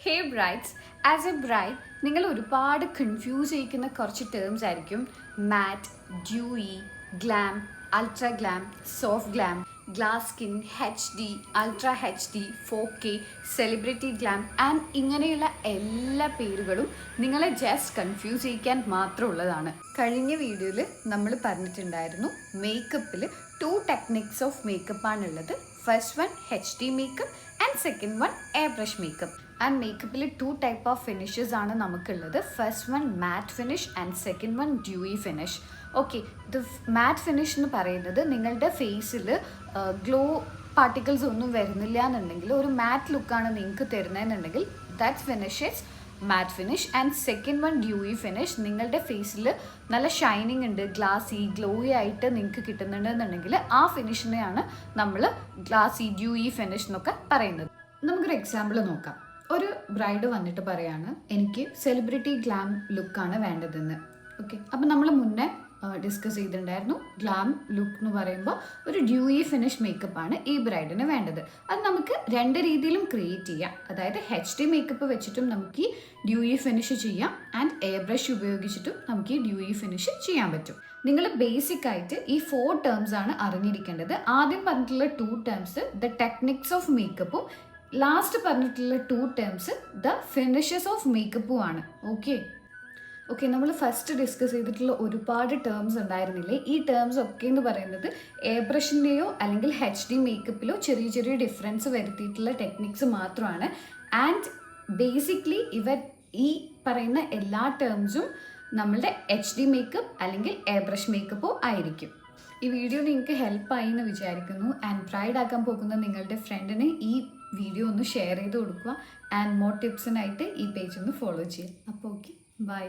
Hey brides, as a bride നിങ്ങൾ ഒരുപാട് confuse ചെയ്യിക്കുന്ന കുറച്ച് ടേംസ് ആയിരിക്കും. Matte, dewy, glam, ultra glam, soft glam, glass skin, HD, ultra HD, 4K, celebrity glam and ഇങ്ങനെയുള്ള എല്ലാ പേരുകളും നിങ്ങളെ ജസ്റ്റ് കൺഫ്യൂസ് ചെയ്യിക്കാൻ മാത്രമുള്ളതാണ്. കഴിഞ്ഞ വീഡിയോയിൽ നമ്മൾ പറഞ്ഞിട്ടുണ്ടായിരുന്നു മേക്കപ്പിൽ 2 ടെക്നിക്സ് ഓഫ് മേക്കപ്പ് ആണുള്ളത്. First one HD makeup and second one air brush makeup. And മേക്കപ്പിൽ 2 ടൈപ്പ് ഓഫ് ഫിനിഷസ് ആണ് നമുക്കുള്ളത്. First one matte finish and second one dewy finish. Okay, the matte finish എന്ന് പറയുന്നത് നിങ്ങളുടെ ഫേസിൽ ഗ്ലോ പാർട്ടിക്കിൾസ് ഒന്നും വരുന്നില്ല എന്നുണ്ടെങ്കിൽ, ഒരു മാറ്റ് ലുക്കാണ് നിങ്ങൾക്ക് തരുന്നതെന്നുണ്ടെങ്കിൽ that finish is matte finish. And second one dewy finish, നിങ്ങളുടെ ഫേസിൽ നല്ല ഷൈനിങ് ഉണ്ട്, ഗ്ലാസി ഗ്ലോയി ആയിട്ട് നിങ്ങൾക്ക് കിട്ടുന്നുണ്ടെന്നുണ്ടെങ്കിൽ ആ ഫിനിഷിനെയാണ് നമ്മൾ ഗ്ലാസി ഡ്യൂയി ഫിനിഷ് എന്നൊക്കെ പറയുന്നത്. നമുക്കൊരു എക്സാമ്പിൾ നോക്കാം. ഒരു ബ്രൈഡ് വന്നിട്ട് പറയാണ് എനിക്ക് സെലിബ്രിറ്റി ഗ്ലാം ലുക്കാണ് വേണ്ടതെന്ന്. ഓക്കെ, അപ്പം നമ്മൾ മുന്നേ ഡിസ്കസ് ചെയ്തിട്ടുണ്ടായിരുന്നു ഗ്ലാം ലുക്ക് എന്ന് പറയുമ്പോൾ ഒരു ഡ്യൂയി ഫിനിഷ് മേക്കപ്പാണ് ഈ ബ്രൈഡിന് വേണ്ടത്. അത് നമുക്ക് 2 രീതിയിലും ക്രിയേറ്റ് ചെയ്യാം. അതായത് HD മേക്കപ്പ് വെച്ചിട്ടും നമുക്ക് ഈ ഡ്യൂയി ഫിനിഷ് ചെയ്യാം, ആൻഡ് എയർ ബ്രഷ് ഉപയോഗിച്ചിട്ടും നമുക്ക് ഈ ഡ്യൂയി ഫിനിഷ് ചെയ്യാൻ പറ്റും. നിങ്ങൾ ബേസിക് ആയിട്ട് ഈ 4 ടേംസ് ആണ് അറിഞ്ഞിരിക്കേണ്ടത്. ആദ്യം പറഞ്ഞിട്ടുള്ള 2 ടേംസ് ദ ടെക്നിക്സ് ഓഫ് മേക്കപ്പും ലാസ്റ്റ് പറഞ്ഞിട്ടുള്ള 2 ടേംസ് ദ ഫിനിഷസ് ഓഫ് മേക്കപ്പും ആണ്. ഓക്കെ, നമ്മൾ ഫസ്റ്റ് ഡിസ്കസ് ചെയ്തിട്ടുള്ള ഒരുപാട് ടേംസ് ഉണ്ടായിരുന്നില്ലേ? ഈ ടേംസ് ഒക്കെ എന്ന് പറയുന്നത് എയർ ബ്രഷിൻ്റെയോ അല്ലെങ്കിൽ HD മേക്കപ്പിലോ ചെറിയ ചെറിയ ഡിഫറൻസ് വരുത്തിയിട്ടുള്ള ടെക്നിക്സ് മാത്രമാണ്. ആൻഡ് ബേസിക്കലി ഈ പറയുന്ന എല്ലാ ടേംസും നമ്മളുടെ HD മേക്കപ്പ് അല്ലെങ്കിൽ എയർ ബ്രഷ് മേക്കപ്പോ ആയിരിക്കും. ഈ വീഡിയോ നിങ്ങൾക്ക് ഹെൽപ്പായി എന്ന് വിചാരിക്കുന്നു. ആൻഡ് ബ്രൈഡ് ആക്കാൻ പോകുന്ന നിങ്ങളുടെ ഫ്രണ്ടിന് ഈ വീഡിയോ ഒന്ന് ഷെയർ ചെയ്ത് കൊടുക്കുക. ആൻഡ് മോർ ടിപ്സിനായിട്ട് ഈ പേജ് ഒന്ന് ഫോളോ ചെയ്യുക. അപ്പോൾ ഓക്കെ, ബൈ.